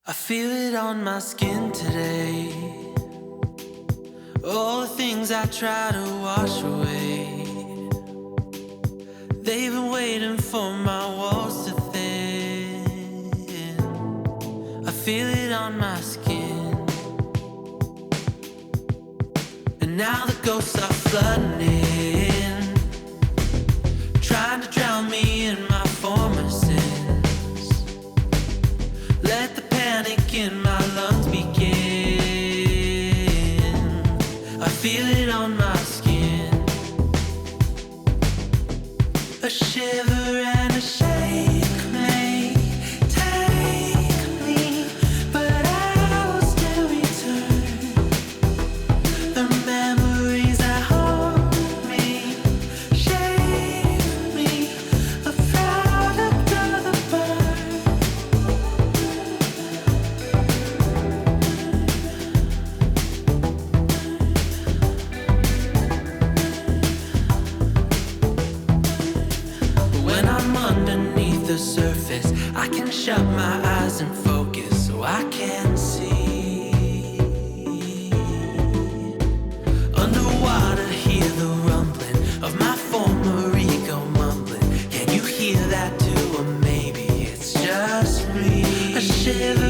I feel it on my skin today. All the things I try to wash away, they've been waiting for my walls to thin. I feel it on my skin. And now the ghosts are flooding in, trying to drown me in my former sins. Let the panic in my lungs begin. I feel it on my skin. A shiver and a shake may take me, but I will still return. The memories that hold me, shape me, a product of the burn. When I'm underneath the surface, I can shut my eyes and focus so I can see. Underwater, hear the rumbling of my former ego mumbling. Can you hear that too? Or maybe it's just me. A shiver